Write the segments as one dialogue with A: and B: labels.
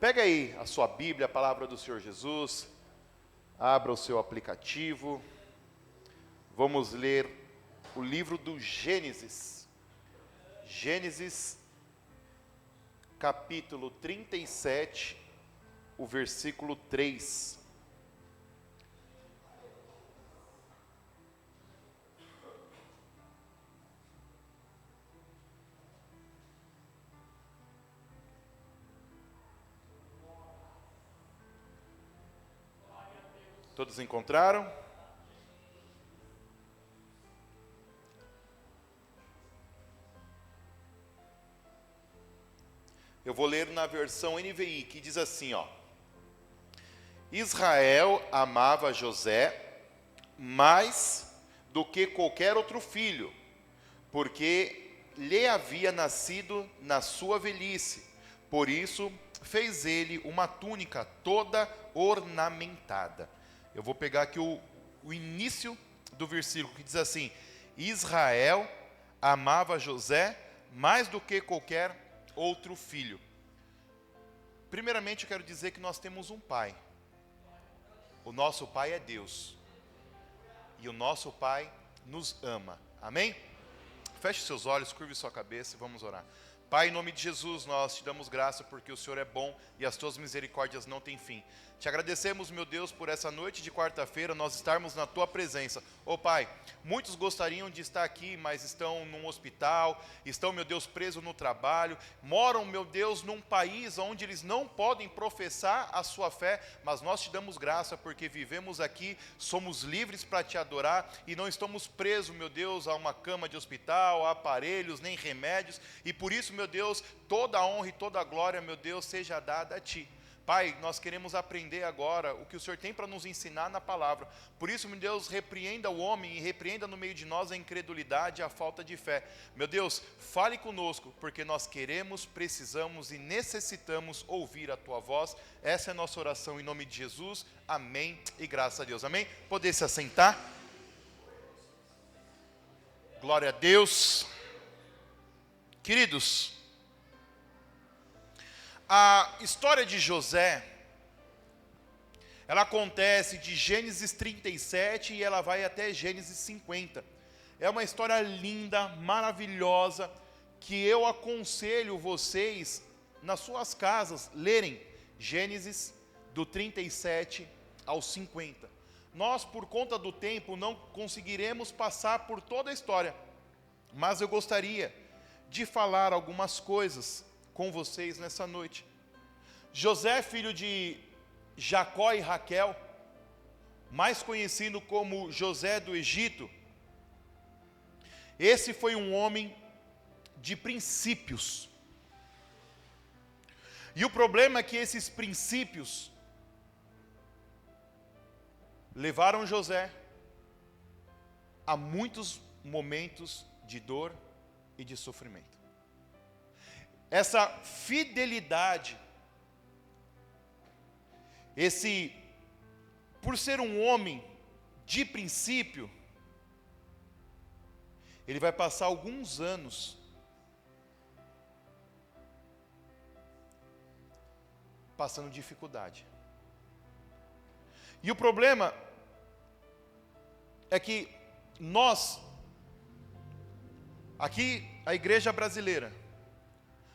A: Pega aí a sua Bíblia, a palavra do Senhor Jesus, abra o seu aplicativo, vamos ler o livro do Gênesis. Gênesis, capítulo 37, o versículo 3. Todos encontraram? Eu vou ler na versão NVI, que diz assim, ó. Israel amava José mais do que qualquer outro filho, porque lhe havia nascido na sua velhice. Por isso fez ele uma túnica toda ornamentada. Eu vou pegar aqui o início do versículo, que diz assim: Israel amava José mais do que qualquer outro filho. Primeiramente eu quero dizer que nós temos um pai. O nosso pai é Deus. E o nosso pai nos ama. Amém? Feche seus olhos, curve sua cabeça e vamos orar. Pai, em nome de Jesus, nós te damos graça porque o Senhor é bom e as tuas misericórdias não têm fim. Te agradecemos, meu Deus, por essa noite de quarta-feira nós estarmos na tua presença. Ô Pai, muitos gostariam de estar aqui, mas estão num hospital, estão, meu Deus, presos no trabalho, moram, meu Deus, num país onde eles não podem professar a sua fé, mas nós te damos graça porque vivemos aqui, somos livres para te adorar e não estamos presos, meu Deus, a uma cama de hospital, a aparelhos, nem remédios, e por isso, meu Deus, toda a honra e toda a glória, meu Deus, seja dada a ti. Pai, nós queremos aprender agora o que o Senhor tem para nos ensinar na palavra. Por isso, meu Deus, repreenda o homem e repreenda no meio de nós a incredulidade e a falta de fé. Meu Deus, fale conosco, porque nós queremos, precisamos e necessitamos ouvir a Tua voz. Essa é a nossa oração em nome de Jesus. Amém e graças a Deus. Amém? Poder se assentar? Glória a Deus. Queridos, a história de José, ela acontece de Gênesis 37 e ela vai até Gênesis 50. É uma história linda, maravilhosa, que eu aconselho vocês, nas suas casas, lerem Gênesis do 37 ao 50. Nós, por conta do tempo, não conseguiremos passar por toda a história, mas eu gostaria de falar algumas coisas com vocês nessa noite. José, filho de Jacó e Raquel, mais conhecido como José do Egito, esse foi um homem de princípios. E o problema é que esses princípios levaram José a muitos momentos de dor e de sofrimento. Essa fidelidade, por ser um homem de princípio, ele vai passar alguns anos passando dificuldade. E o problema é que nós, aqui a igreja brasileira,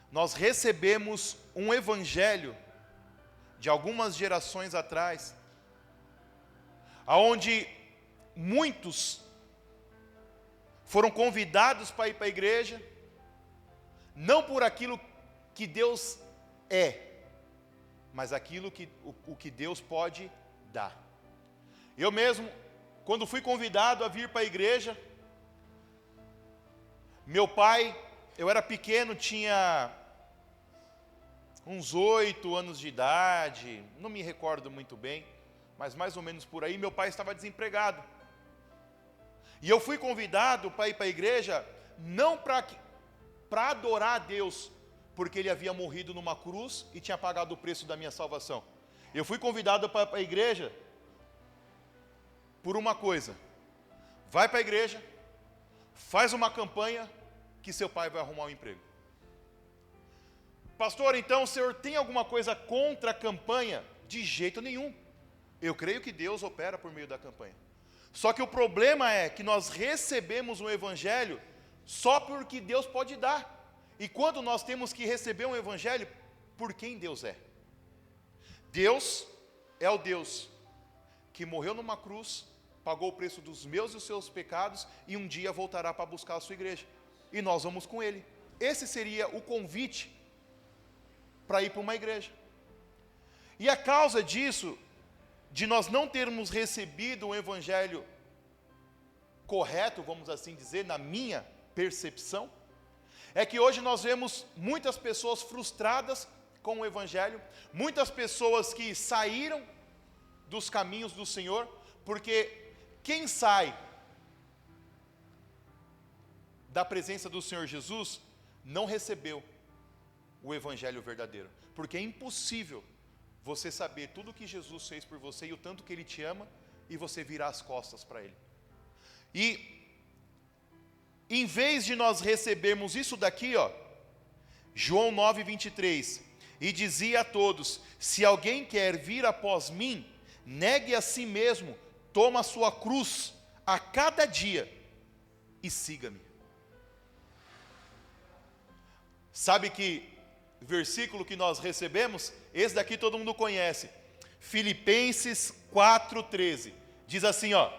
A: nós recebemos um evangelho de algumas gerações atrás, aonde muitos foram convidados para ir para a igreja, não por aquilo que Deus é, mas aquilo que o que Deus pode dar. Eu mesmo, quando fui convidado a vir para a igreja, meu pai, eu era pequeno, tinha uns 8 anos de idade, não me recordo muito bem, mas mais ou menos por aí, meu pai estava desempregado. E eu fui convidado para ir para a igreja, não para adorar a Deus, porque ele havia morrido numa cruz e tinha pagado o preço da minha salvação. Eu fui convidado para a igreja por uma coisa: vai para a igreja, faz uma campanha, que seu pai vai arrumar um emprego. Pastor, então o senhor tem alguma coisa contra a campanha? De jeito nenhum. Eu creio que Deus opera por meio da campanha. Só que o problema é que nós recebemos um evangelho só porque Deus pode dar. E quando nós temos que receber um evangelho, por quem Deus é? Deus é o Deus que morreu numa cruz, pagou o preço dos meus e dos seus pecados, e um dia voltará para buscar a sua igreja. E nós vamos com Ele. Esse seria o convite para ir para uma igreja. E a causa disso, de nós não termos recebido um evangelho correto, vamos assim dizer, na minha percepção, é que hoje nós vemos muitas pessoas frustradas com o evangelho, muitas pessoas que saíram dos caminhos do Senhor, porque quem sai da presença do Senhor Jesus não recebeu o evangelho verdadeiro, porque é impossível você saber tudo que Jesus fez por você e o tanto que Ele te ama, e você virar as costas para Ele. E em vez de nós recebermos isso daqui, ó, João 9:23, e dizia a todos: se alguém quer vir após mim, negue a si mesmo, toma a sua cruz a cada dia e siga-me. Sabe que versículo que nós recebemos? Esse daqui todo mundo conhece. Filipenses 4:13. Diz assim, ó: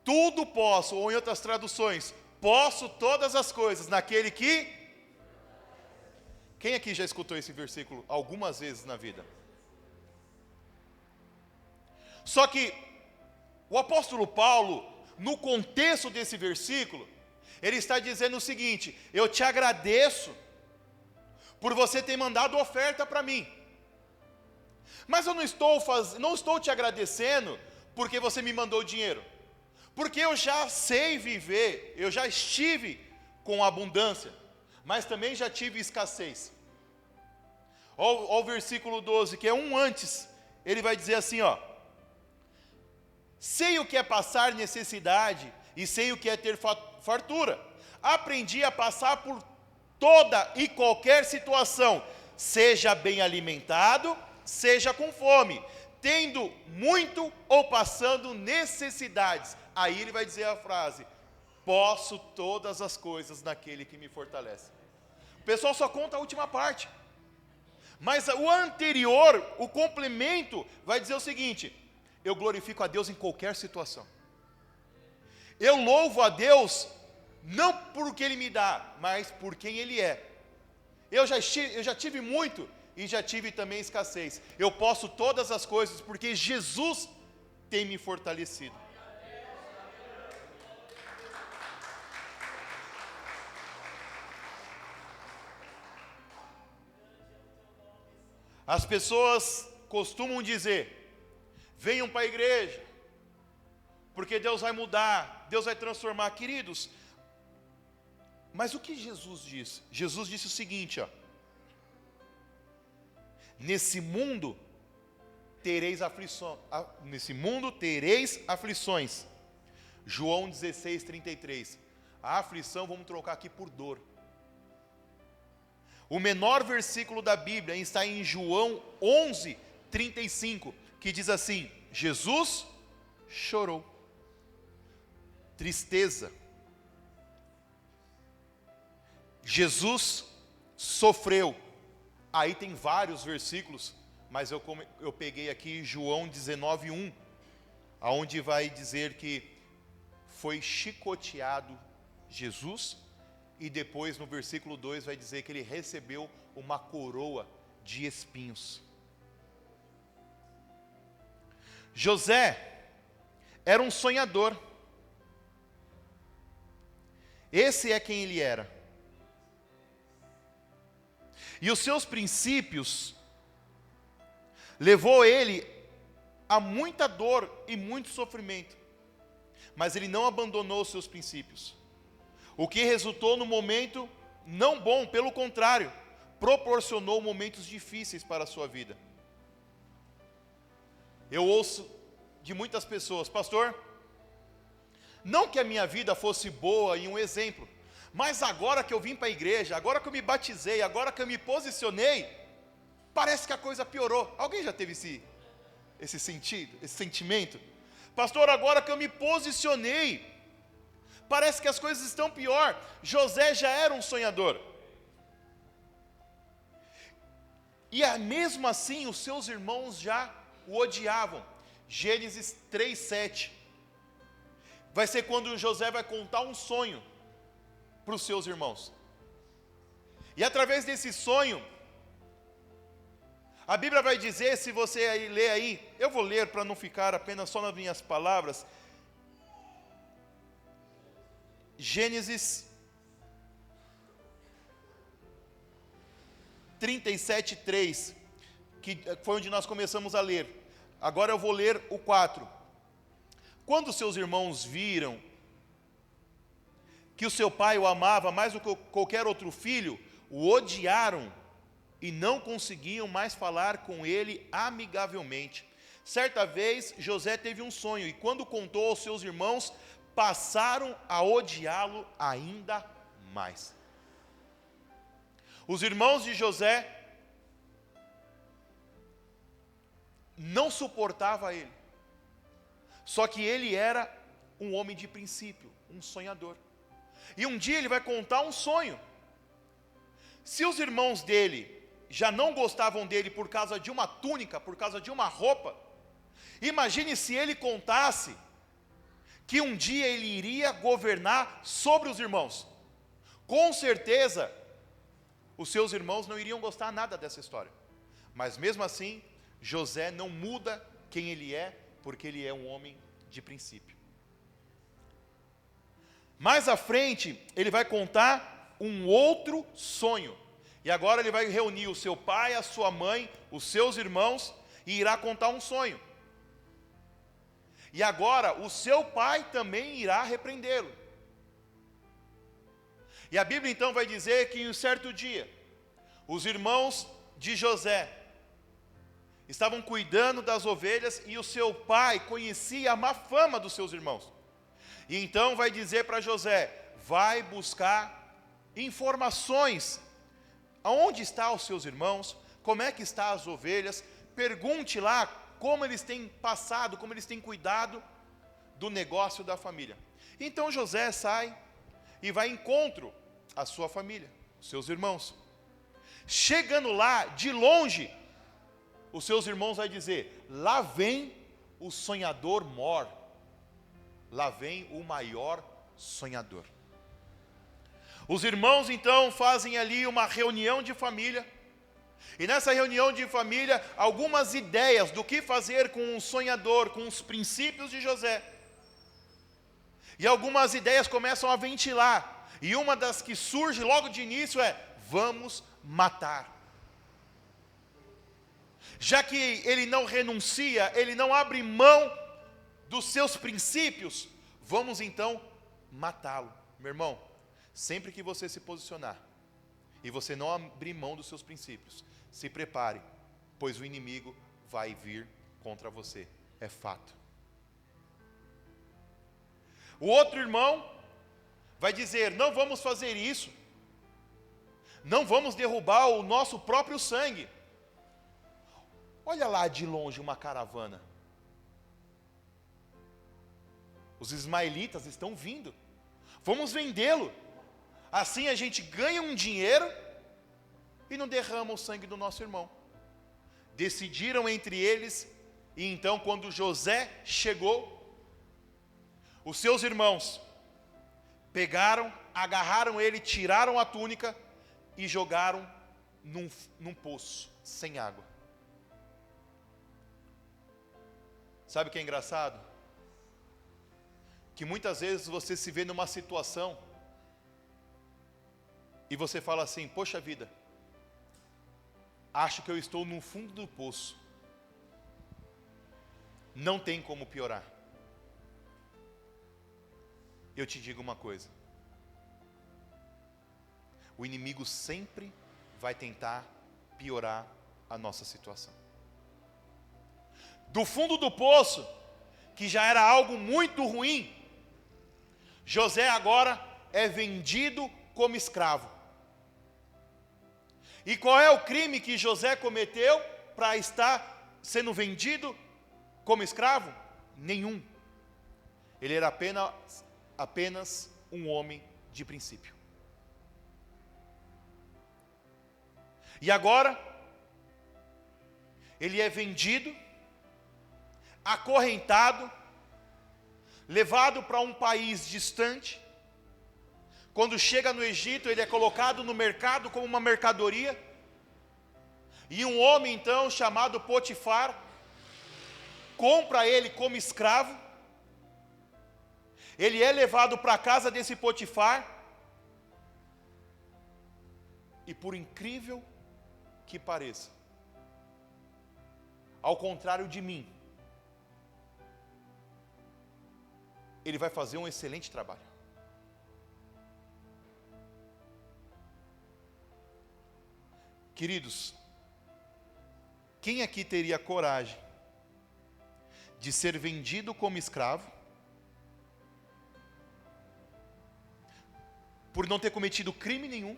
A: tudo posso, ou em outras traduções, posso todas as coisas naquele que... Quem aqui já escutou esse versículo algumas vezes na vida? Só que o apóstolo Paulo, no contexto desse versículo, ele está dizendo o seguinte: eu te agradeço por você ter mandado oferta para mim, mas eu não estou te agradecendo porque você me mandou dinheiro, porque eu já sei viver, eu já estive com abundância, mas também já tive escassez. Olha o versículo 12, que é um antes, ele vai dizer assim, ó: sei o que é passar necessidade e sei o que é ter fartura. Aprendi a passar por toda e qualquer situação, seja bem alimentado, seja com fome, tendo muito ou passando necessidades. Aí ele vai dizer a frase: posso todas as coisas naquele que me fortalece. O pessoal só conta a última parte, mas o anterior, o complemento, vai dizer o seguinte: eu glorifico a Deus em qualquer situação. Eu louvo a Deus não por que Ele me dá, mas por quem Ele é. Eu já tive muito e já tive também escassez. Eu posso todas as coisas porque Jesus tem me fortalecido. As pessoas costumam dizer: venham para a igreja, porque Deus vai mudar, Deus vai transformar. Queridos, mas o que Jesus disse? Jesus disse o seguinte, ó: nesse mundo tereis aflições. João 16:33. A aflição vamos trocar aqui por dor. O menor versículo da Bíblia está em João 11:35, que diz assim: Jesus chorou. Tristeza. Jesus sofreu. Aí tem vários versículos, mas eu peguei aqui João 19:1, aonde vai dizer que foi chicoteado Jesus, e depois no versículo 2 vai dizer que ele recebeu uma coroa de espinhos. José era um sonhador. Esse é quem ele era. E os seus princípios levou ele a muita dor e muito sofrimento, mas ele não abandonou os seus princípios, o que resultou no momento não bom, pelo contrário, proporcionou momentos difíceis para a sua vida. Eu ouço de muitas pessoas: pastor, não que a minha vida fosse boa e um exemplo, Mas agora que eu vim para a igreja, agora que eu me batizei, agora que eu me posicionei, parece que a coisa piorou. Alguém já teve esse sentido, esse sentimento? Pastor, agora que eu me posicionei, parece que as coisas estão pior. José já era um sonhador. E mesmo assim os seus irmãos já o odiavam. Gênesis 3:7. Vai ser quando José vai contar um sonho para os seus irmãos. E através desse sonho, a Bíblia vai dizer, se você aí ler aí, eu vou ler para não ficar apenas só nas minhas palavras. Gênesis 37:3, que foi onde nós começamos a ler. Agora eu vou ler o 4. Quando seus irmãos viram que o seu pai o amava mais do que qualquer outro filho, o odiaram e não conseguiam mais falar com ele amigavelmente. Certa vez, José teve um sonho, e quando contou aos seus irmãos, passaram a odiá-lo ainda mais. Os irmãos de José não suportavam ele. Só que ele era um homem de princípio, um sonhador. E um dia ele vai contar um sonho. Se os irmãos dele já não gostavam dele por causa de uma túnica, por causa de uma roupa, imagine se ele contasse que um dia ele iria governar sobre os irmãos. Com certeza, os seus irmãos não iriam gostar nada dessa história. Mas mesmo assim, José não muda quem ele é, porque ele é um homem de princípio. Mais à frente, ele vai contar um outro sonho. E agora ele vai reunir o seu pai, a sua mãe, os seus irmãos, e irá contar um sonho. E agora o seu pai também irá repreendê-lo. E a Bíblia então vai dizer que em um certo dia, os irmãos de José estavam cuidando das ovelhas e o seu pai conhecia a má fama dos seus irmãos. E então vai dizer para José, vai buscar informações. Aonde estão os seus irmãos? Como é que estão as ovelhas? Pergunte lá como eles têm passado, como eles têm cuidado do negócio da família. Então José sai e vai ao encontro à sua família, os seus irmãos. Chegando lá, de longe, os seus irmãos vão dizer, lá vem o sonhador mor, lá vem o maior sonhador. Os irmãos então fazem ali uma reunião de família, e nessa reunião de família, algumas ideias do que fazer com um sonhador, com os princípios de José. E algumas ideias começam a ventilar, e uma das que surge logo de início é, vamos matar. Já que ele não renuncia, ele não abre mão dos seus princípios, vamos então matá-lo. Meu irmão, sempre que você se posicionar, e você não abrir mão dos seus princípios, se prepare, pois o inimigo vai vir contra você, é fato. O outro irmão vai dizer, não vamos fazer isso, não vamos derrubar o nosso próprio sangue. Olha lá de longe uma caravana. Os ismaelitas estão vindo. Vamos vendê-lo. Assim a gente ganha um dinheiro e não derrama o sangue do nosso irmão. Decidiram entre eles, e então quando José chegou, os seus irmãos pegaram, agarraram ele, tiraram a túnica e jogaram num poço sem água. Sabe o que é engraçado? Que muitas vezes você se vê numa situação e você fala assim, poxa vida, acho que eu estou no fundo do poço, não tem como piorar. Eu te digo uma coisa, o inimigo sempre vai tentar piorar a nossa situação. Do fundo do poço, que já era algo muito ruim, José agora é vendido como escravo. E qual é o crime que José cometeu para estar sendo vendido como escravo? Nenhum. Ele era apenas um homem de princípio. E agora, ele é vendido, acorrentado, levado para um país distante. Quando chega no Egito, ele é colocado no mercado como uma mercadoria. E um homem então, chamado Potifar, compra ele como escravo. Ele é levado para a casa desse Potifar. E por incrível que pareça, ao contrário de mim, ele vai fazer um excelente trabalho. Queridos, quem aqui teria coragem de ser vendido como escravo, por não ter cometido crime nenhum,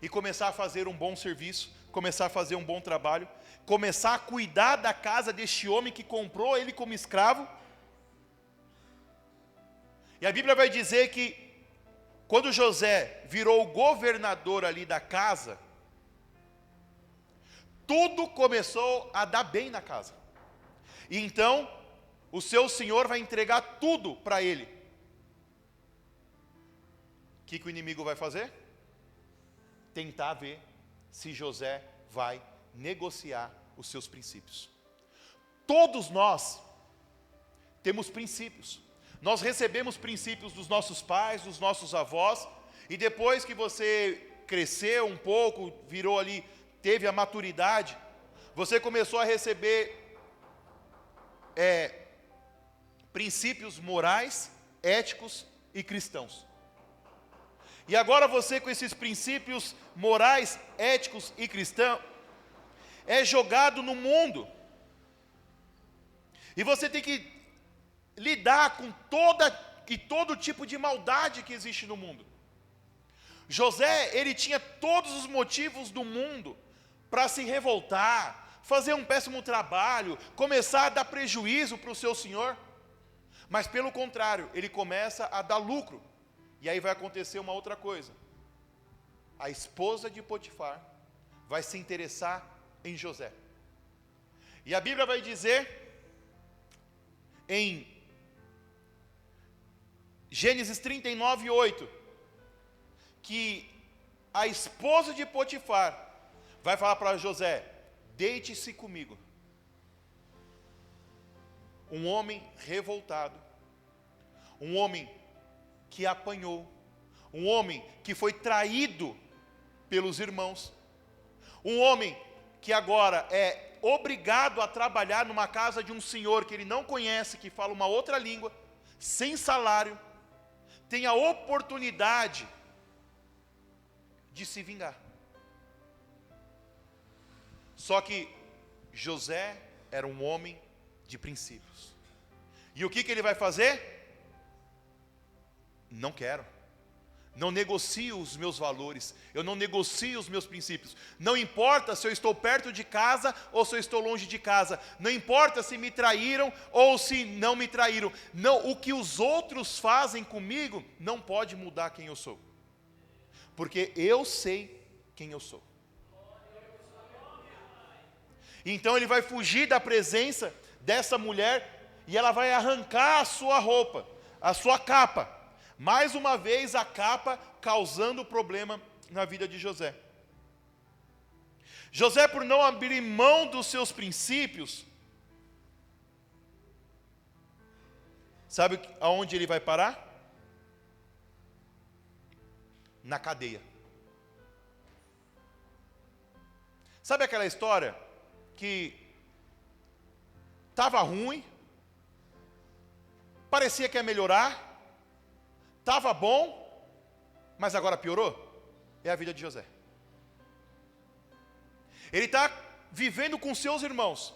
A: e começar a fazer um bom serviço, começar a fazer um bom trabalho, começar a cuidar da casa deste homem que comprou ele como escravo? E a Bíblia vai dizer que quando José virou o governador ali da casa, tudo começou a dar bem na casa. E então, o seu senhor vai entregar tudo para ele. O que o inimigo vai fazer? Tentar ver se José vai negociar os seus princípios. Todos nós temos princípios. Nós recebemos princípios dos nossos pais, dos nossos avós, e depois que você cresceu um pouco, virou ali, teve a maturidade, você começou a receber princípios morais, éticos e cristãos. E agora você, com esses princípios morais, éticos e cristãos, é jogado no mundo. E você tem que lidar com todo tipo de maldade que existe no mundo. José, ele tinha todos os motivos do mundo para se revoltar, fazer um péssimo trabalho, começar a dar prejuízo para o seu senhor. Mas pelo contrário, ele começa a dar lucro. E aí vai acontecer uma outra coisa. A esposa de Potifar vai se interessar em José. E a Bíblia vai dizer em Gênesis 39, 8, que a esposa de Potifar vai falar para José: deite-se comigo. Um homem revoltado, um homem que apanhou, um homem que foi traído pelos irmãos, um homem que agora é obrigado a trabalhar numa casa de um senhor que ele não conhece, que fala uma outra língua, sem salário, tem a oportunidade de se vingar. Só que José era um homem de princípios. E o que ele vai fazer? Não quero. Não negocio os meus valores, eu não negocio os meus princípios. Não importa se eu estou perto de casa ou se eu estou longe de casa. Não importa se me traíram ou se não me traíram. Não, o que os outros fazem comigo não pode mudar quem eu sou. Porque eu sei quem eu sou. Então ele vai fugir da presença dessa mulher e ela vai arrancar a sua roupa, a sua capa. Mais uma vez a capa causando problema na vida de José. José, por não abrir mão dos seus princípios, sabe aonde ele vai parar? Na cadeia. Sabe aquela história que estava ruim, parecia que ia melhorar, estava bom, mas agora piorou? É a vida de José. Ele está vivendo com seus irmãos,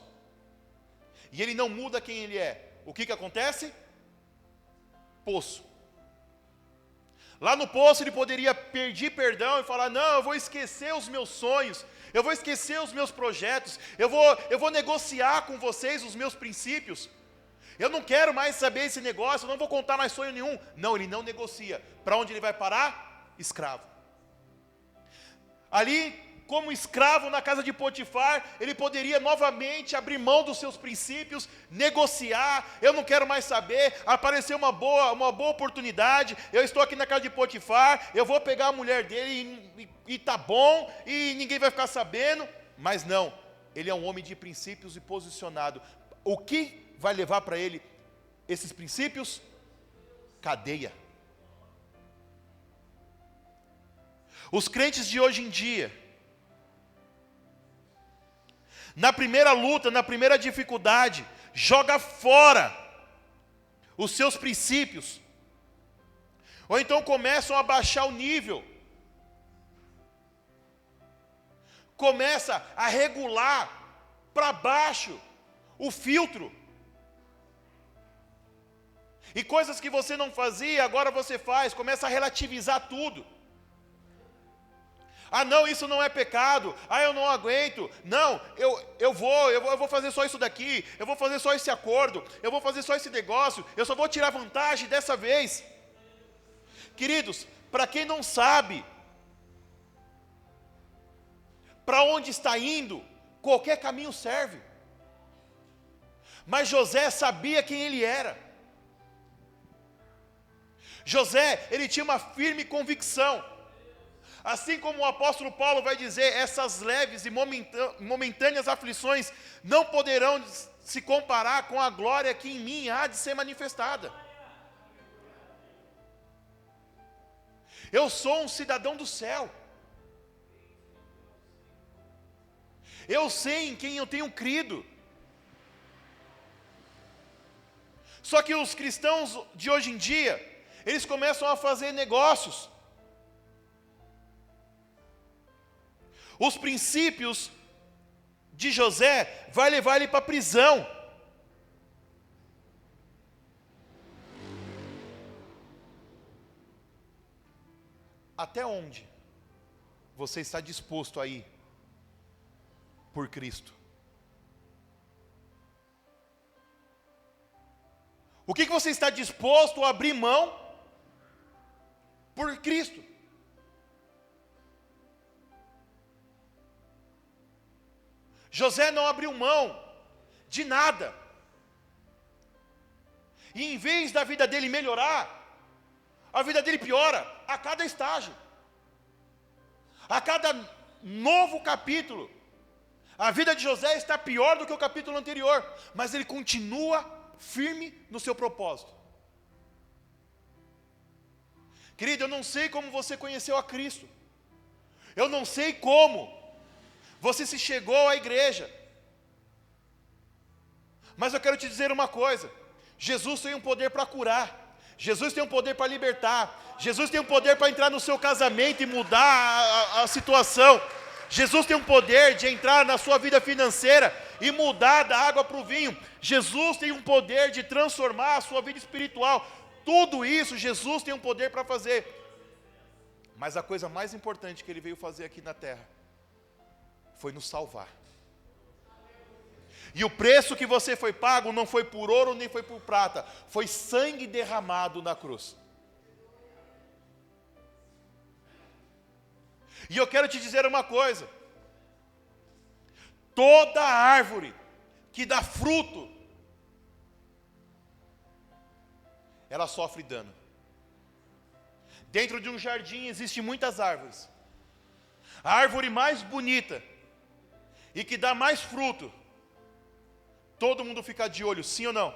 A: e ele não muda quem ele é. O que acontece? Poço. Lá no poço ele poderia pedir perdão e falar: não, eu vou esquecer os meus sonhos, eu vou esquecer os meus projetos, eu vou negociar com vocês os meus princípios. Eu não quero mais saber esse negócio, eu não vou contar mais sonho nenhum. Não, ele não negocia. Para onde ele vai parar? Escravo. Ali, como escravo na casa de Potifar, ele poderia novamente abrir mão dos seus princípios, negociar. Eu não quero mais saber, apareceu uma boa oportunidade, eu estou aqui na casa de Potifar, eu vou pegar a mulher dele e tá bom, e ninguém vai ficar sabendo. Mas não, ele é um homem de princípios e posicionado. O que vai levar para ele esses princípios? Cadeia. Os crentes de hoje em dia, na primeira luta, na primeira dificuldade, joga fora os seus princípios, ou então começam a baixar o nível, começa a regular para baixo o filtro, e coisas que você não fazia, agora você faz, começa a relativizar tudo. Ah, não, isso não é pecado. Ah, eu não aguento. Não, eu vou fazer só isso daqui. Eu vou fazer só esse acordo. Eu vou fazer só esse negócio. Eu só vou tirar vantagem dessa vez. Queridos, para quem não sabe para onde está indo, qualquer caminho serve. Mas José sabia quem ele era. José, ele tinha uma firme convicção. Assim como o apóstolo Paulo vai dizer, essas leves e momentâneas aflições não poderão se comparar com a glória que em mim há de ser manifestada. Eu sou um cidadão do céu. Eu sei em quem eu tenho crido. Só que os cristãos de hoje em dia, eles começam a fazer negócios. Os princípios de José vai levar ele para a prisão. Até onde você está disposto a ir por Cristo? O que você está disposto a abrir mão por Cristo? José não abriu mão de nada. E em vez da vida dele melhorar, a vida dele piora a cada estágio. A cada novo capítulo, a vida de José está pior do que o capítulo anterior, mas ele continua firme no seu propósito. Querido, eu não sei como você conheceu a Cristo. Eu não sei como você se chegou à igreja. Mas eu quero te dizer uma coisa: Jesus tem um poder para curar. Jesus tem um poder para libertar. Jesus tem um poder para entrar no seu casamento e mudar a situação. Jesus tem um poder de entrar na sua vida financeira e mudar da água para o vinho. Jesus tem um poder de transformar a sua vida espiritual. Tudo isso Jesus tem um poder para fazer. Mas a coisa mais importante que ele veio fazer aqui na terra foi nos salvar. E o preço que você foi pago não foi por ouro nem foi por prata, foi sangue derramado na cruz. E eu quero te dizer uma coisa: toda árvore que dá fruto, ela sofre dano. Dentro de um jardim existem muitas árvores. A árvore mais bonita e que dá mais fruto, todo mundo fica de olho, sim ou não?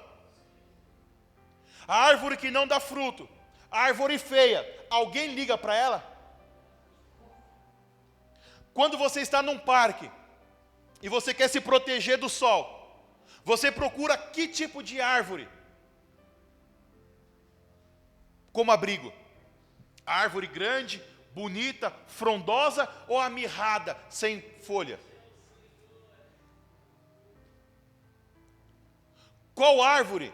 A: A árvore que não dá fruto, a árvore feia, alguém liga para ela? Quando você está num parque e você quer se proteger do sol, você procura que tipo de árvore como abrigo? A árvore grande, bonita, frondosa ou a mirrada, sem folha? Qual árvore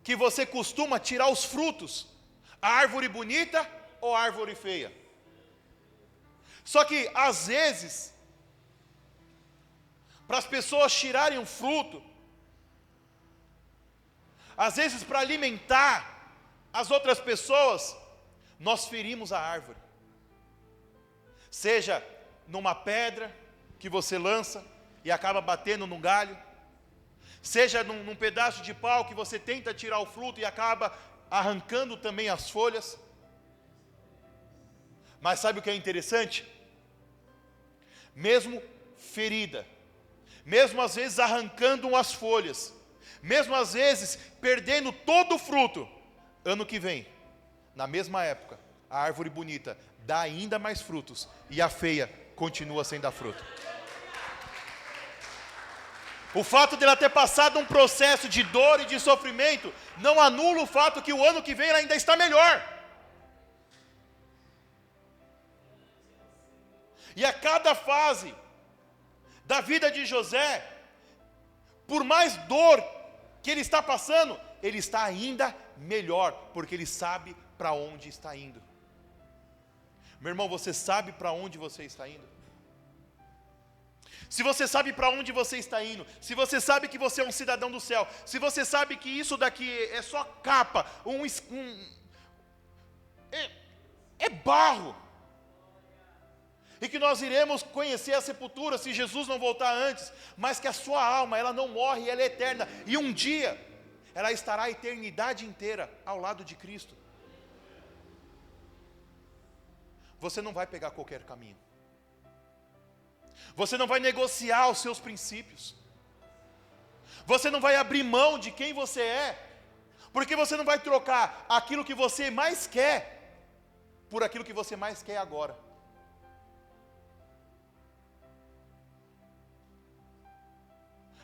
A: que você costuma tirar os frutos? árvore bonita ou árvore feia? Só que, às vezes, para as pessoas tirarem um fruto, às vezes para alimentar as outras pessoas, nós ferimos a árvore. Seja numa pedra que você lança e acaba batendo num galho, seja num pedaço de pau que você tenta tirar o fruto e acaba arrancando também as folhas. Mas sabe o que é interessante? Mesmo ferida, mesmo às vezes arrancando as folhas, mesmo às vezes perdendo todo o fruto, ano que vem, na mesma época, a árvore bonita dá ainda mais frutos e a feia continua sem dar fruto. O fato de ela ter passado um processo de dor e de sofrimento não anula o fato que o ano que vem ela ainda está melhor. E a cada fase da vida de José, por mais dor que ele está passando, ele está ainda melhor, porque ele sabe para onde está indo. Meu irmão, você sabe para onde você está indo? Se você sabe para onde você está indo, se você sabe que você é um cidadão do céu, se você sabe que isso daqui é só capa, é barro, e que nós iremos conhecer a sepultura se Jesus não voltar antes, mas que a sua alma, ela não morre, ela é eterna, e um dia, ela estará a eternidade inteira ao lado de Cristo. Você não vai pegar qualquer caminho, você não vai negociar os seus princípios, você não vai abrir mão de quem você é, porque você não vai trocar aquilo que você mais quer, por aquilo que você mais quer agora.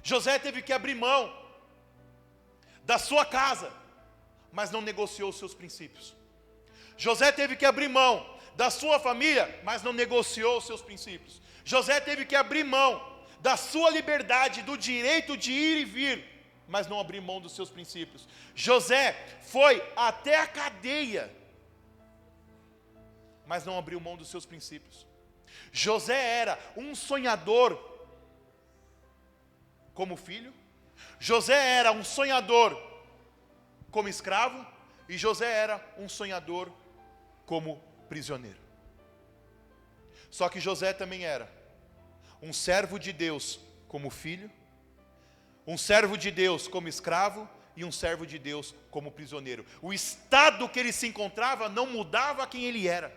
A: José teve que abrir mão da sua casa, mas não negociou os seus princípios. José teve que abrir mão da sua família, mas não negociou os seus princípios. José teve que abrir mão da sua liberdade, do direito de ir e vir, mas não abriu mão dos seus princípios. José foi até a cadeia, mas não abriu mão dos seus princípios. José era um sonhador como filho, José era um sonhador como escravo, e José era um sonhador como prisioneiro. Só que José também era um servo de Deus como filho, um servo de Deus como escravo e um servo de Deus como prisioneiro. O estado que ele se encontrava não mudava quem ele era.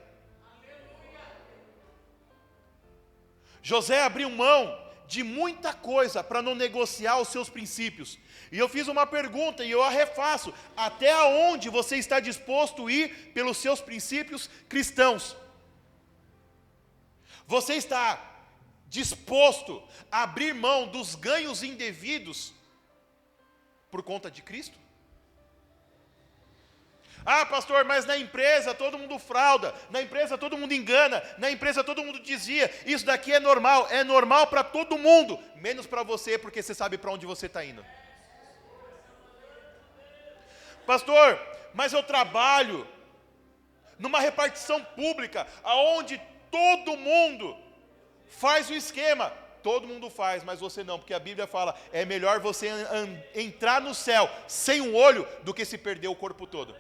A: José abriu mão de muita coisa para não negociar os seus princípios. E eu fiz uma pergunta e eu a refaço: até onde você está disposto a ir pelos seus princípios cristãos? Você está disposto a abrir mão dos ganhos indevidos por conta de Cristo? Ah, pastor, mas na empresa todo mundo frauda, na empresa todo mundo engana, na empresa todo mundo dizia, isso daqui é normal para todo mundo, menos para você, porque você sabe para onde você está indo. Pastor, mas eu trabalho numa repartição pública, aonde todo mundo faz o esquema. Todo mundo faz, mas você não, porque a Bíblia fala, é melhor você entrar no céu sem um olho, do que se perder o corpo todo.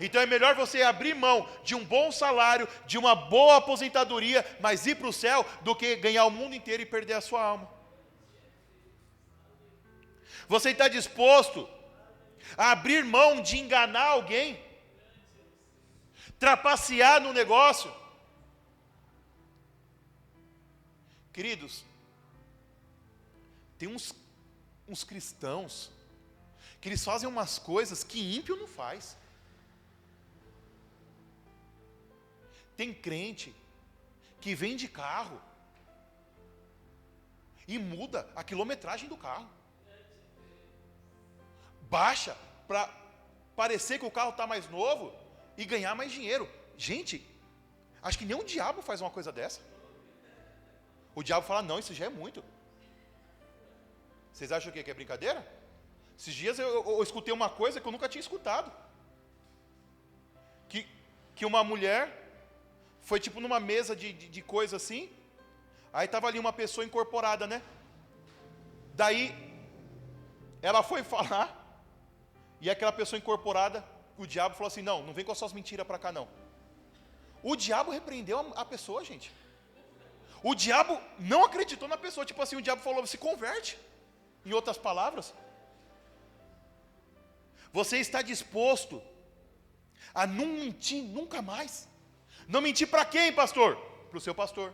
A: Então é melhor você abrir mão de um bom salário, de uma boa aposentadoria, mas ir para o céu, do que ganhar o mundo inteiro e perder a sua alma. Você está disposto a abrir mão de enganar alguém? Trapacear no negócio? Queridos, tem uns cristãos que eles fazem umas coisas que ímpio não faz. Tem crente que vende carro e muda a quilometragem do carro, baixa para parecer que o carro está mais novo e ganhar mais dinheiro. Gente, acho que nem o diabo faz uma coisa dessa. O diabo fala, não, isso já é muito. Vocês acham o quê? Que é brincadeira? Esses dias eu escutei uma coisa que eu nunca tinha escutado. que uma mulher foi tipo numa mesa de coisa assim, aí estava ali uma pessoa incorporada, né? Daí, ela foi falar, e aquela pessoa incorporada, o diabo falou assim, não vem com as suas mentiras para cá não. O diabo repreendeu a pessoa, gente. O diabo não acreditou na pessoa, tipo assim, o diabo falou, se converte. Em outras palavras, você está disposto a não mentir nunca mais. Não mentir para quem, pastor? Para o seu pastor,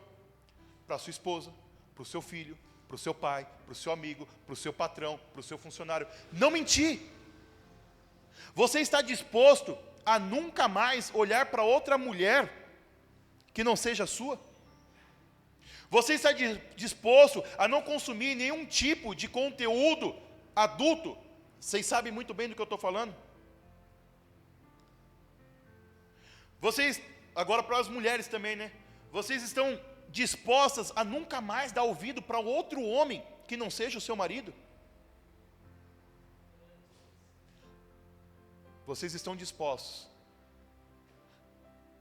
A: para a sua esposa, para o seu filho, para o seu pai, para o seu amigo, para o seu patrão, para o seu funcionário. Não mentir. Você está disposto a nunca mais olhar para outra mulher que não seja sua? Você está disposto a não consumir nenhum tipo de conteúdo adulto? Vocês sabem muito bem do que eu estou falando. Vocês, agora para as mulheres também, né? Vocês estão dispostas a nunca mais dar ouvido para outro homem que não seja o seu marido? Vocês estão dispostos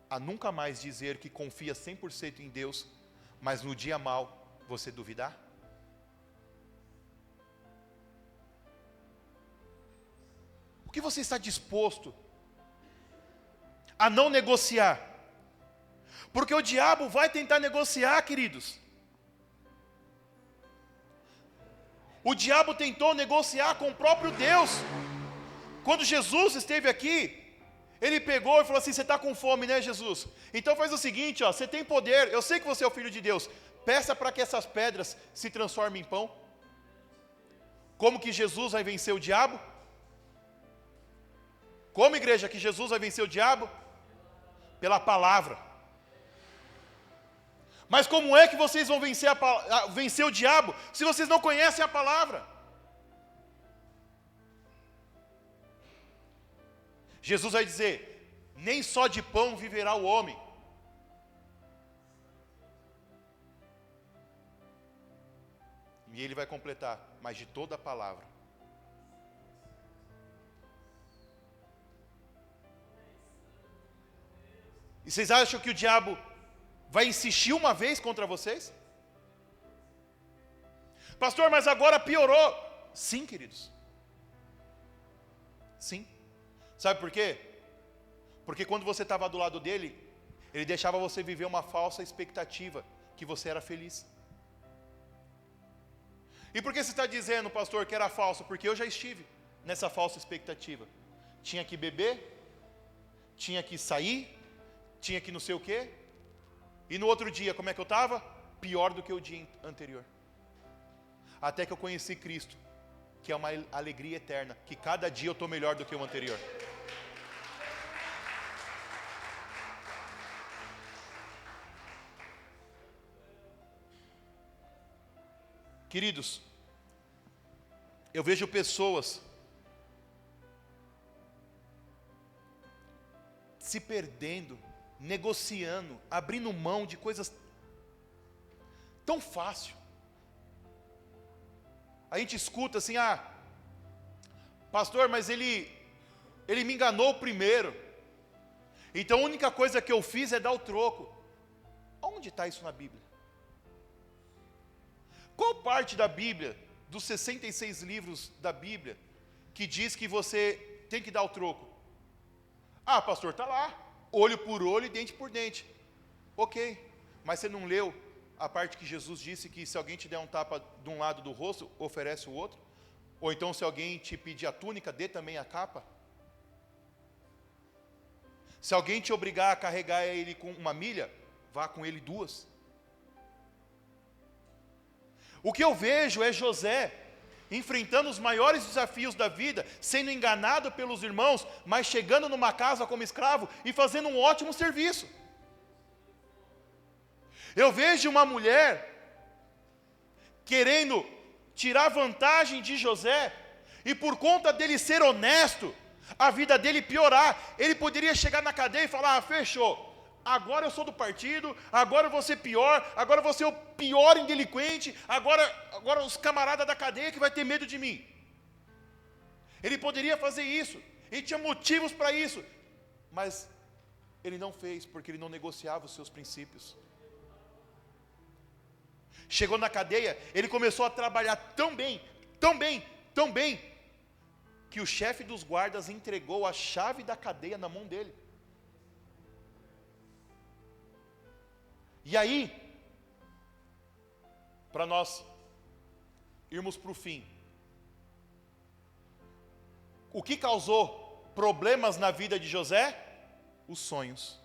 A: a nunca mais dizer que confia 100% em Deus, mas no dia mal você duvidar? O que você está disposto a não negociar? Porque o diabo vai tentar negociar, queridos. O diabo tentou negociar com o próprio Deus. Quando Jesus esteve aqui, ele pegou e falou assim, você está com fome, né, Jesus? Então faz o seguinte, ó, você tem poder, eu sei que você é o Filho de Deus, peça para que essas pedras se transformem em pão. Como que Jesus vai vencer o diabo? Como, igreja, que Jesus vai vencer o diabo? Pela palavra. Mas como é que vocês vão vencer o diabo se vocês não conhecem a palavra? Jesus vai dizer, nem só de pão viverá o homem. E ele vai completar, mas de toda a palavra. E vocês acham que o diabo vai insistir uma vez contra vocês? Pastor, mas agora piorou. Sim, queridos. Sim. Sabe por quê? Porque quando você estava do lado dele, ele deixava você viver uma falsa expectativa que você era feliz. E por que você está dizendo, pastor, que era falso? Porque eu já estive nessa falsa expectativa. Tinha que beber, tinha que sair, tinha que não sei o quê. E no outro dia, como é que eu estava? Pior do que o dia anterior. Até que eu conheci Cristo, que é uma alegria eterna, que cada dia eu estou melhor do que o anterior. Queridos, eu vejo pessoas se perdendo, negociando, abrindo mão de coisas tão fácil. A gente escuta assim, pastor, mas ele me enganou primeiro, então a única coisa que eu fiz é dar o troco. Onde está isso na Bíblia? Qual parte da Bíblia, dos 66 livros da Bíblia, que diz que você tem que dar o troco? Pastor, está lá, olho por olho e dente por dente. Ok, mas você não leu a parte que Jesus disse que se alguém te der um tapa de um lado do rosto, oferece o outro? Ou então se alguém te pedir a túnica, dê também a capa? Se alguém te obrigar a carregar ele com uma milha, vá com ele 2. O que eu vejo é José enfrentando os maiores desafios da vida, sendo enganado pelos irmãos, mas chegando numa casa como escravo e fazendo um ótimo serviço. Eu vejo uma mulher querendo tirar vantagem de José, e por conta dele ser honesto, a vida dele piorar. Ele poderia chegar na cadeia e falar, fechou, agora eu sou do partido, agora eu vou ser pior, agora eu vou ser o pior em delinquente, agora os camaradas da cadeia que vai ter medo de mim. Ele poderia fazer isso, ele tinha motivos para isso, mas Ele não fez, porque ele não negociava os seus princípios. Chegou na cadeia, ele começou a trabalhar tão bem, tão bem, tão bem, que o chefe dos guardas entregou a chave da cadeia na mão dele. E aí, para nós irmos para o fim, o que causou problemas na vida de José? Os sonhos.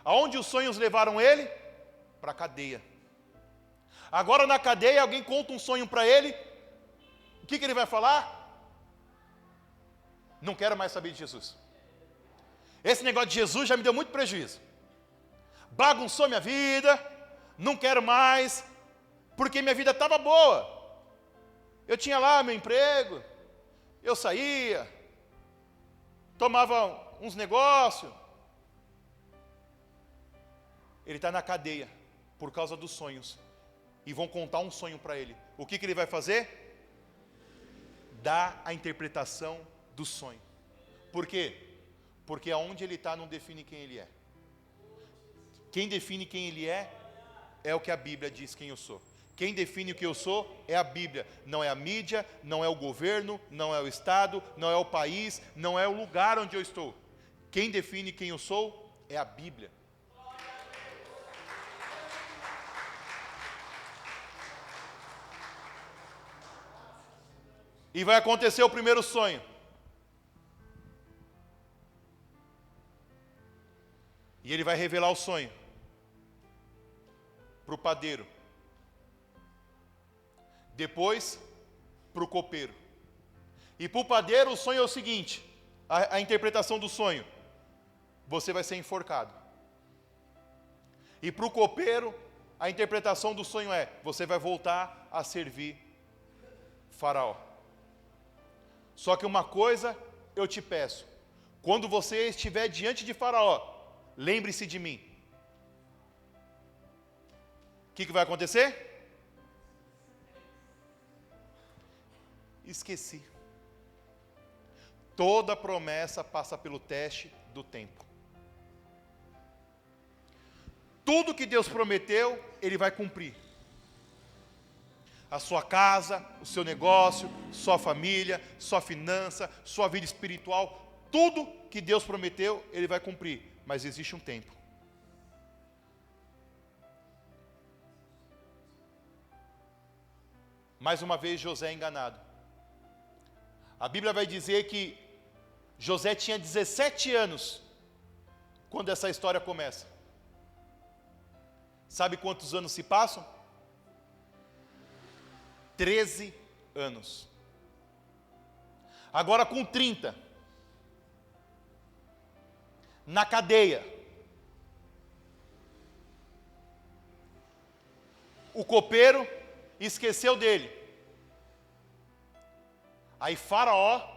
A: Aonde os sonhos levaram ele? Para a cadeia. Agora na cadeia alguém conta um sonho para ele, o que ele vai falar? Não quero mais saber de Jesus. Esse negócio de Jesus já me deu muito prejuízo. Bagunçou minha vida, não quero mais, porque minha vida estava boa. Eu tinha lá meu emprego, eu saía, tomava uns negócios. Ele está na cadeia por causa dos sonhos. E vão contar um sonho para ele. O que ele vai fazer? Dar a interpretação do sonho. Por quê? Porque aonde ele está não define quem ele é. Quem define quem ele é o que a Bíblia diz quem eu sou. Quem define o que eu sou é a Bíblia. Não é a mídia, não é o governo, não é o Estado, não é o país, não é o lugar onde eu estou. Quem define quem eu sou é a Bíblia. E vai acontecer o primeiro sonho. E ele vai revelar o sonho para o padeiro. Depois, para o copeiro. E para o padeiro o sonho é o seguinte, a interpretação do sonho: você vai ser enforcado. E para o copeiro, a interpretação do sonho é: você vai voltar a servir Faraó. Só que uma coisa eu te peço: quando você estiver diante de Faraó, lembre-se de mim. O que vai acontecer? Esqueci. Toda promessa passa pelo teste do tempo. Tudo que Deus prometeu, Ele vai cumprir. A sua casa, o seu negócio, sua família, sua finança, sua vida espiritual, tudo que Deus prometeu, Ele vai cumprir. Mas existe um tempo. Mais uma vez José é enganado. A Bíblia vai dizer que José tinha 17 anos quando essa história começa. Sabe quantos anos se passam? 13 anos. Agora com 30, na cadeia, o copeiro esqueceu dele. Aí Faraó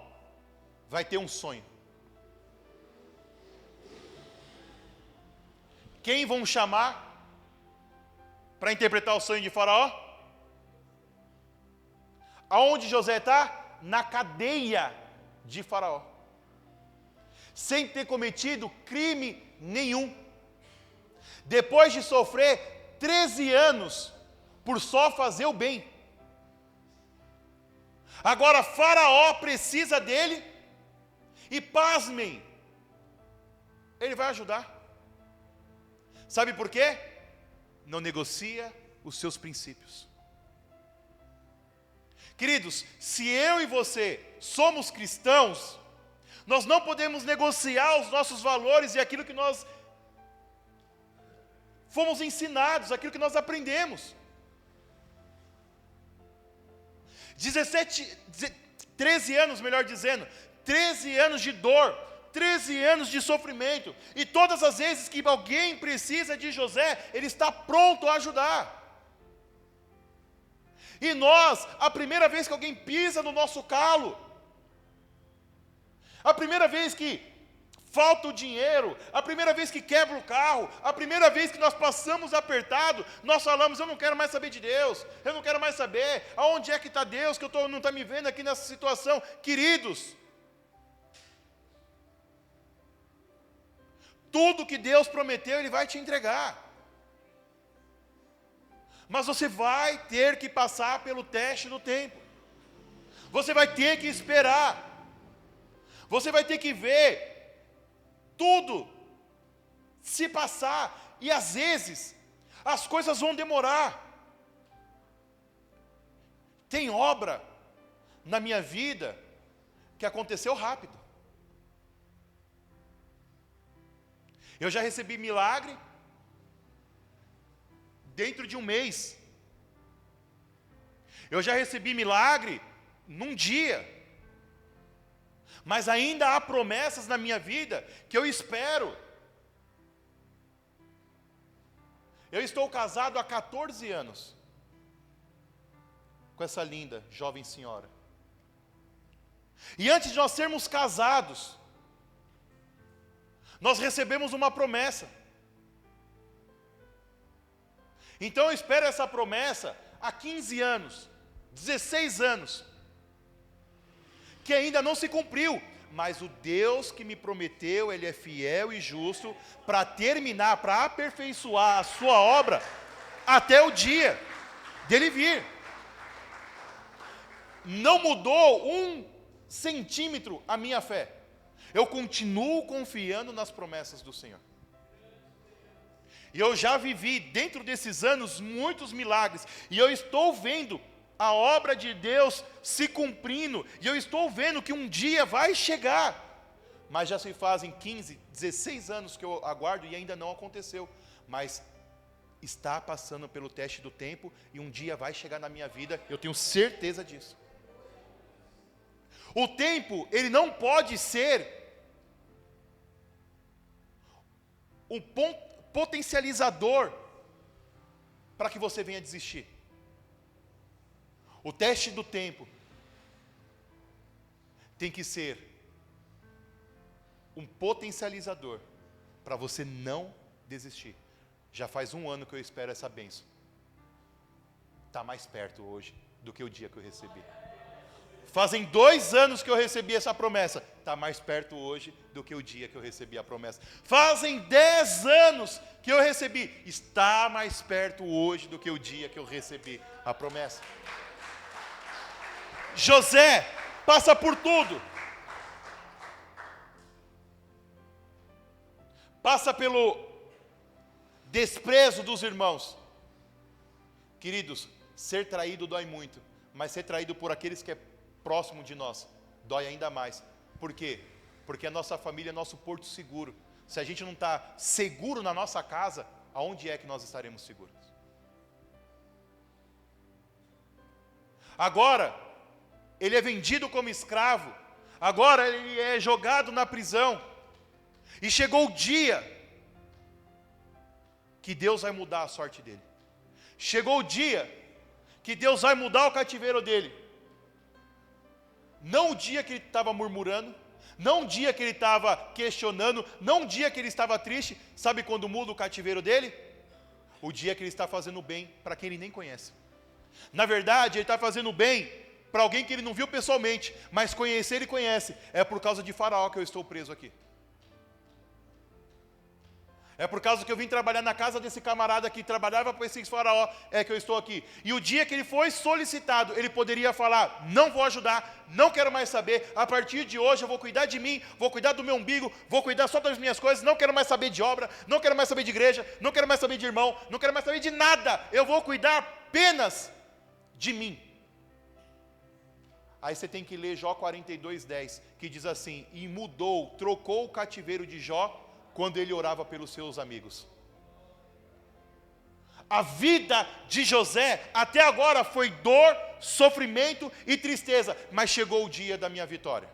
A: vai ter um sonho. Quem vão chamar para interpretar o sonho de Faraó? Aonde José está? Na cadeia de Faraó. Sem ter cometido crime nenhum. Depois de sofrer 13 anos por só fazer o bem. Agora Faraó precisa dele e pasmem, ele vai ajudar. Sabe por quê? Não negocia os seus princípios. Queridos, se eu e você somos cristãos, nós não podemos negociar os nossos valores e aquilo que nós fomos ensinados, aquilo que nós aprendemos. 13 anos, melhor dizendo, 13 anos de dor, 13 anos de sofrimento, e todas as vezes que alguém precisa de José, ele está pronto a ajudar. E nós, a primeira vez que alguém pisa no nosso calo, a primeira vez que falta o dinheiro, a primeira vez que quebra o carro, a primeira vez que nós passamos apertado, nós falamos: eu não quero mais saber de Deus, eu não quero mais saber, aonde é que está Deus, que não está me vendo aqui nessa situação. Queridos, Tudo que Deus prometeu, Ele vai te entregar. Mas você vai ter que passar pelo teste do tempo. Você vai ter que esperar. Você vai ter que ver tudo se passar. E às vezes, as coisas vão demorar. Tem obra na minha vida que aconteceu rápido. Eu já recebi milagre dentro de um mês. Eu já recebi milagre num dia. Mas ainda há promessas na minha vida que eu espero. Eu estou casado há 14 anos com essa linda jovem senhora. E antes de nós sermos casados, nós recebemos uma promessa. Então eu espero essa promessa há 15 anos, 16 anos, que ainda não se cumpriu, mas o Deus que me prometeu, Ele é fiel e justo para terminar, para aperfeiçoar a sua obra até o dia dele vir. Não mudou 1 centímetro a minha fé. Eu continuo confiando nas promessas do Senhor. E eu já vivi dentro desses anos muitos milagres. E eu estou vendo a obra de Deus se cumprindo. E eu estou vendo que um dia vai chegar. Mas já se fazem 15, 16 anos que eu aguardo e ainda não aconteceu. Mas está passando pelo teste do tempo e um dia vai chegar na minha vida. Eu tenho certeza disso. O tempo, ele não pode ser um potencializador para que você venha desistir. O teste do tempo tem que ser um potencializador para você não desistir. Já faz 1 ano que eu espero essa bênção. Está mais perto hoje do que o dia que eu recebi. Fazem 2 anos que eu recebi essa promessa. Está mais perto hoje do que o dia que eu recebi a promessa. Fazem 10 anos que eu recebi. Está mais perto hoje do que o dia que eu recebi a promessa. José passa por tudo. Passa pelo desprezo dos irmãos. Queridos, ser traído dói muito. Mas ser traído por aqueles que é próximo de nós dói ainda mais. Por quê? Porque a nossa família é nosso porto seguro. Se a gente não está seguro na nossa casa, aonde é que nós estaremos seguros? Agora, ele é vendido como escravo. Agora ele é jogado na prisão. E chegou o dia que Deus vai mudar a sorte dele. Chegou o dia que Deus vai mudar o cativeiro dele. Não o dia que ele estava murmurando, não o dia que ele estava questionando, não o dia que ele estava triste. Sabe quando muda o cativeiro dele? O dia que ele está fazendo bem para quem ele nem conhece. Na verdade, ele está fazendo bem para alguém que ele não viu pessoalmente, mas conhecer ele conhece. É por causa de Faraó que eu estou preso aqui. É por causa que eu vim trabalhar na casa desse camarada que trabalhava para esse faraó, é que eu estou aqui. E o dia que ele foi solicitado, ele poderia falar, não vou ajudar, não quero mais saber, a partir de hoje eu vou cuidar de mim, vou cuidar do meu umbigo, vou cuidar só das minhas coisas, não quero mais saber de obra, não quero mais saber de igreja, não quero mais saber de irmão, não quero mais saber de nada, eu vou cuidar apenas de mim. Aí você tem que ler Jó 42:10, que diz assim, e mudou, trocou o cativeiro de Jó, quando ele orava pelos seus amigos. A vida de José até agora foi dor, sofrimento e tristeza, mas chegou o dia da minha vitória.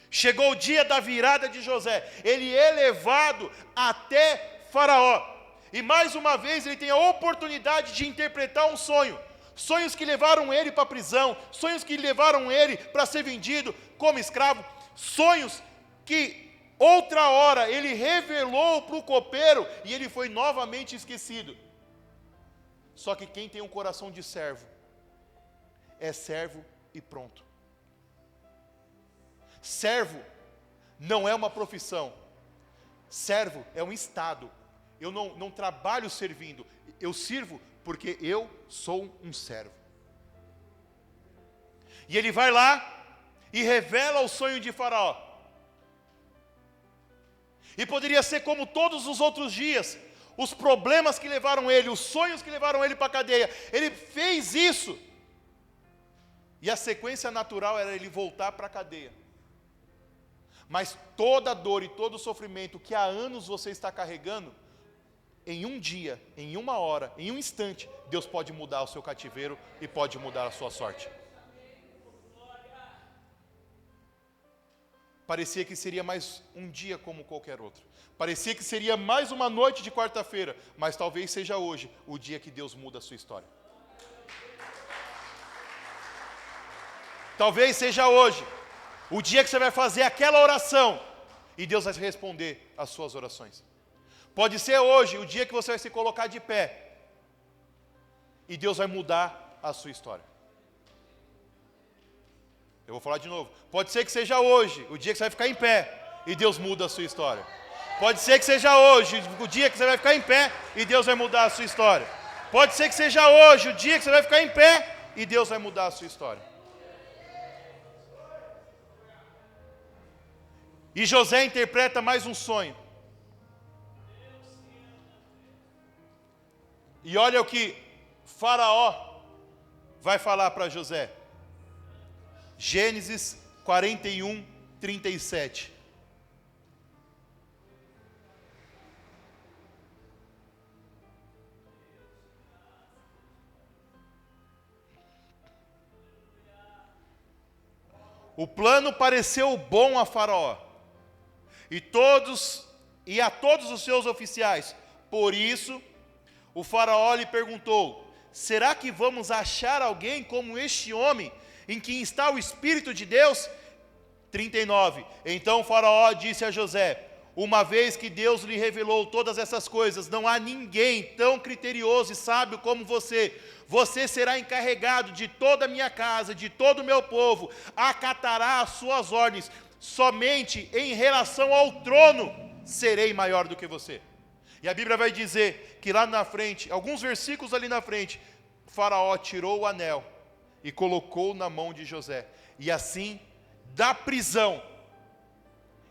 A: Chegou o dia da virada de José. Ele é levado até Faraó. E mais uma vez ele tem a oportunidade de interpretar um sonho. Sonhos que levaram ele para a prisão, sonhos que levaram ele para ser vendido como escravo, sonhos que outra hora ele revelou para o copeiro e ele foi novamente esquecido. Só que quem tem um coração de servo, é servo e pronto. Servo não é uma profissão. Servo é um estado. Eu não trabalho servindo, eu sirvo porque eu sou um servo. E ele vai lá e revela o sonho de Faraó. E poderia ser como todos os outros dias, os problemas que levaram ele, os sonhos que levaram ele para a cadeia. Ele fez isso. E a sequência natural era ele voltar para a cadeia. Mas toda a dor e todo o sofrimento que há anos você está carregando, em um dia, em uma hora, em um instante, Deus pode mudar o seu cativeiro e pode mudar a sua sorte. Parecia que seria mais um dia como qualquer outro. Parecia que seria mais uma noite de quarta-feira, mas talvez seja hoje o dia que Deus muda a sua história. Talvez seja hoje o dia que você vai fazer aquela oração e Deus vai responder às suas orações. Pode ser hoje o dia que você vai se colocar de pé e Deus vai mudar a sua história. Eu vou falar de novo. Pode ser que seja hoje o dia que você vai ficar em pé e Deus muda a sua história. Pode ser que seja hoje o dia que você vai ficar em pé e Deus vai mudar a sua história. Pode ser que seja hoje o dia que você vai ficar em pé e Deus vai mudar a sua história. E José interpreta mais um sonho. E olha o que Faraó vai falar para José. Gênesis 41, 37. O plano pareceu bom a Faraó e a todos os seus oficiais. Por isso, o Faraó lhe perguntou: será que vamos achar alguém como este homem, em quem está o Espírito de Deus? 39. Então o Faraó disse a José: uma vez que Deus lhe revelou todas essas coisas, não há ninguém tão criterioso e sábio como você. Você será encarregado de toda a minha casa, de todo o meu povo, acatará as suas ordens. Somente em relação ao trono serei maior do que você. E a Bíblia vai dizer que lá na frente, alguns versículos ali na frente, Faraó tirou o anel e colocou na mão de José. E assim, da prisão,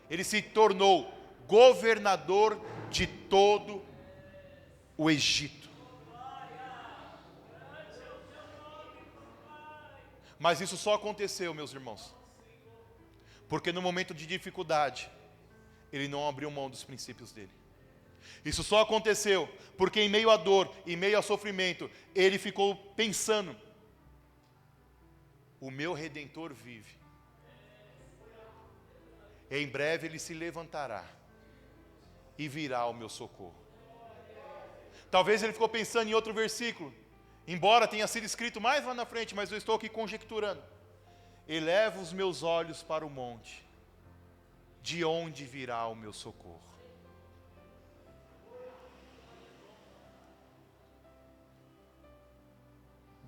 A: ele se tornou governador de todo o Egito. Mas isso só aconteceu, meus irmãos, porque no momento de dificuldade, ele não abriu mão dos princípios dele. Isso só aconteceu porque em meio à dor, em meio ao sofrimento, ele ficou pensando: o meu Redentor vive. Em breve ele se levantará e virá ao meu socorro. Talvez ele ficou pensando em outro versículo, embora tenha sido escrito mais lá na frente, mas eu estou aqui conjecturando. Eleva os meus olhos para o monte, de onde virá o meu socorro?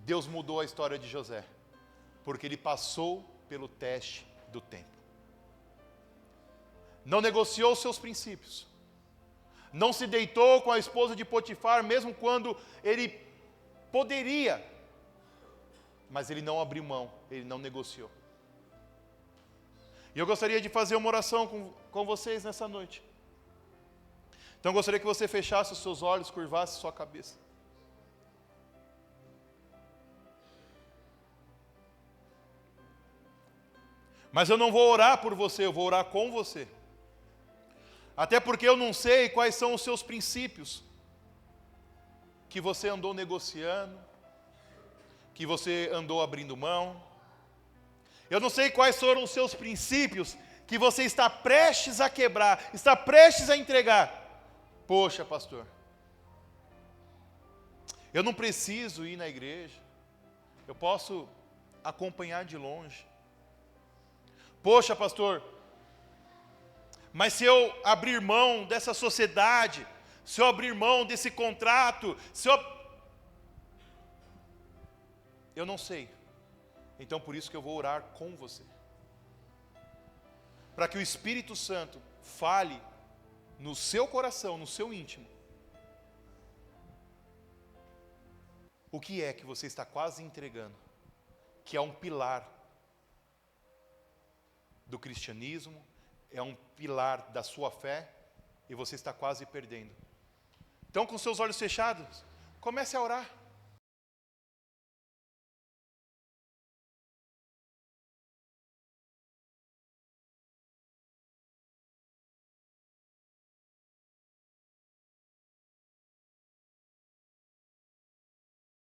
A: Deus mudou a história de José, porque ele passou pelo teste do tempo. Não negociou seus princípios. Não se deitou com a esposa de Potifar, mesmo quando ele poderia. Mas ele não abriu mão, ele não negociou. E eu gostaria de fazer uma oração com vocês nessa noite. Então eu gostaria que você fechasse os seus olhos, curvasse sua cabeça. Mas eu não vou orar por você, eu vou orar com você. Até porque eu não sei quais são os seus princípios que você andou negociando, que você andou abrindo mão. Eu não sei quais foram os seus princípios que você está prestes a quebrar, está prestes a entregar. Poxa, pastor, eu não preciso ir na igreja, eu posso acompanhar de longe. Poxa, pastor, mas se eu abrir mão dessa sociedade, se eu abrir mão desse contrato, eu não sei. Então por isso que eu vou orar com você. Para que o Espírito Santo fale no seu coração, no seu íntimo, o que é que você está quase entregando, que é um pilar do cristianismo, é um pilar da sua fé, e você está quase perdendo. Então, com seus olhos fechados, comece a orar.